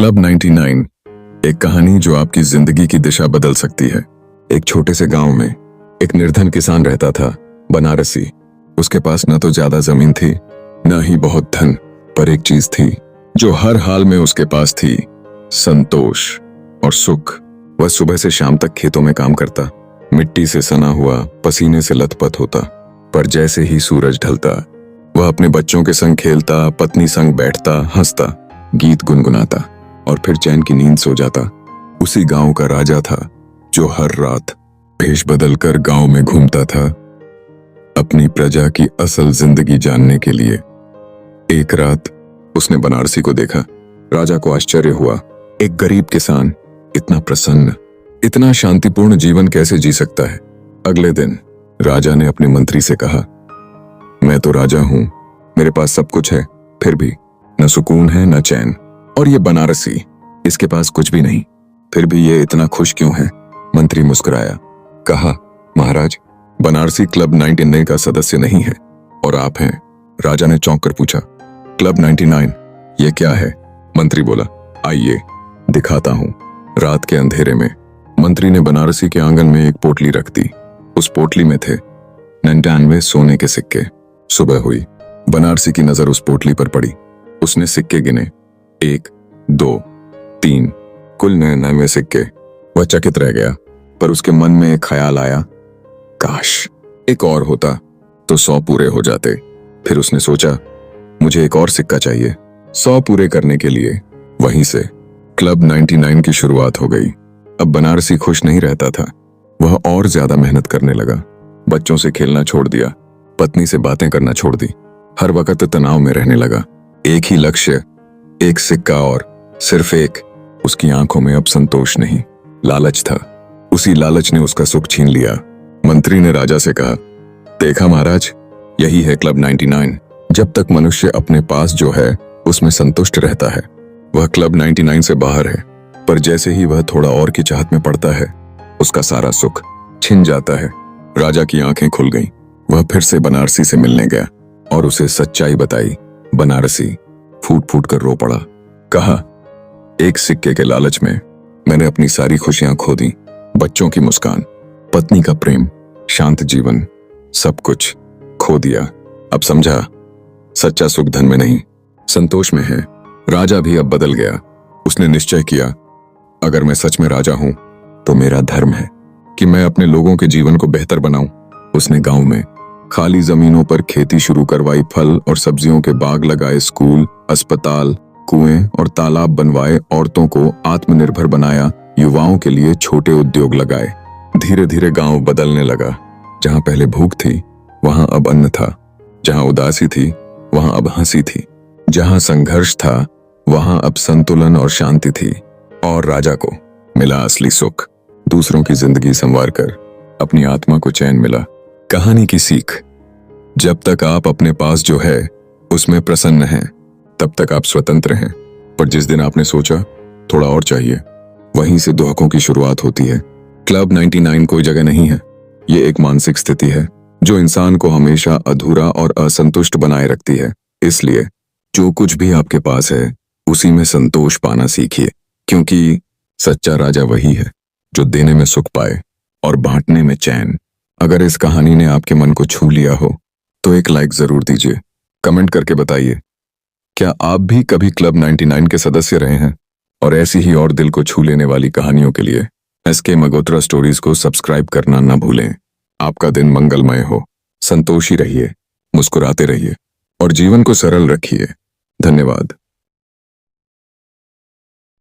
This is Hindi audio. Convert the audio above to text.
क्लब 99 एक कहानी जो आपकी जिंदगी की दिशा बदल सकती है। एक छोटे से गांव में एक निर्धन किसान रहता था, बनारसी। उसके पास न तो ज्यादा जमीन थी, न ही बहुत धन, पर एक चीज थी जो हर हाल में उसके पास थी, संतोष और सुख। वह सुबह से शाम तक खेतों में काम करता, मिट्टी से सना हुआ, पसीने से लथपथ होता, पर जैसे ही सूरज ढलता वह अपने बच्चों के संग खेलता, पत्नी संग बैठता, हंसता, गीत गुनगुनाता और फिर चैन की नींद सो जाता। उसी गांव का राजा था जो हर रात भेष बदलकर गांव में घूमता था, अपनी प्रजा की असल जिंदगी जानने के लिए। एक रात उसने बनारसी को देखा। राजा को आश्चर्य हुआ, एक गरीब किसान इतना प्रसन्न, इतना शांतिपूर्ण जीवन कैसे जी सकता है। अगले दिन राजा ने अपने मंत्री से कहा, मैं तो राजा हूं, मेरे पास सब कुछ है, फिर भी न सुकून है न चैन। और ये बनारसी, इसके पास कुछ भी नहीं, फिर भी ये इतना खुश क्यों है। मंत्री मुस्कुराया, कहा, महाराज, बनारसी क्लब 99 का सदस्य नहीं है और आप हैं। राजा ने चौंक कर पूछा, क्लब 99 ये क्या है? मंत्री बोला, आइए दिखाता हूं। रात के अंधेरे में मंत्री ने बनारसी के आंगन में एक पोटली रख दी। उस पोटली में थे 99 सोने के सिक्के। सुबह हुई, बनारसी की नजर उस पोटली पर पड़ी। उसने सिक्के गिने, 1, 2, 3, कुल 99 सिक्के। वह चकित रह गया, पर उसके मन में एक ख्याल आया, काश एक और होता तो 100 पूरे हो जाते। फिर उसने सोचा, मुझे एक और सिक्का चाहिए। 100 पूरे करने के लिए वहीं से क्लब 99 की शुरुआत हो गई। अब बनारसी खुश नहीं रहता था, वह और ज्यादा मेहनत करने लगा। बच्चों से खेलना छोड़ दिया, पत्नी से बातें करना छोड़ दी, हर वक्त तनाव में रहने लगा। एक ही लक्ष्य, एक सिक्का और सिर्फ एक। उसकी आंखों में अब संतोष नहीं, लालच था। उसी लालच ने उसका सुख छीन लिया। मंत्री ने राजा से कहा, देखा महाराज, यही है क्लब 99। जब तक मनुष्य अपने पास जो है उसमें संतुष्ट रहता है, वह क्लब 99 से बाहर है। पर जैसे ही वह थोड़ा और की चाहत में पड़ता है, उसका सारा सुख छिन जाता है। राजा की आंखें खुल गईं। वह फिर से बनारसी से मिलने गया और उसे सच्चाई बताई। बनारसी फूट फूट कर रो पड़ा, कहा, एक सिक्के के लालच में मैंने अपनी सारी खुशियां खो दी। बच्चों की मुस्कान, पत्नी का प्रेम, शांत जीवन, सब कुछ खो दिया। अब समझा, सच्चा सुख धन में नहीं, संतोष में है। राजा भी अब बदल गया। उसने निश्चय किया, अगर मैं सच में राजा हूं तो मेरा धर्म है कि मैं अपने लोगों के जीवन को बेहतर बनाऊं। उसने गांव में खाली जमीनों पर खेती शुरू करवाई, फल और सब्जियों के बाग लगाए, स्कूल, अस्पताल, कुएं और तालाब बनवाए, औरतों को आत्मनिर्भर बनाया, युवाओं के लिए छोटे उद्योग लगाए। धीरे धीरे गांव बदलने लगा। जहां पहले भूख थी वहां अब अन्न था, जहां उदासी थी वहां अब हंसी थी, जहां संघर्ष था वहां अब संतुलन और शांति थी। और राजा को मिला असली सुख, दूसरों की जिंदगी संवार कर अपनी आत्मा को चैन मिला। कहानी की सीख, जब तक आप अपने पास जो है उसमें प्रसन्न हैं, तब तक आप स्वतंत्र हैं। पर जिस दिन आपने सोचा थोड़ा और चाहिए, वहीं से दुखों की शुरुआत होती है। क्लब 99 कोई जगह नहीं है, ये एक मानसिक स्थिति है जो इंसान को हमेशा अधूरा और असंतुष्ट बनाए रखती है। इसलिए जो कुछ भी आपके पास है उसी में संतोष पाना सीखिए, क्योंकि सच्चा राजा वही है जो देने में सुख पाए और बांटने में चैन। अगर इस कहानी ने आपके मन को छू लिया हो तो एक लाइक जरूर दीजिए। कमेंट करके बताइए, क्या आप भी कभी क्लब 99 के सदस्य रहे हैं? और ऐसी ही और दिल को छू लेने वाली कहानियों के लिए SK मगोत्रा स्टोरीज को सब्सक्राइब करना न भूलें। आपका दिन मंगलमय हो, संतोषी रहिए, मुस्कुराते रहिए और जीवन को सरल रखिए। धन्यवाद।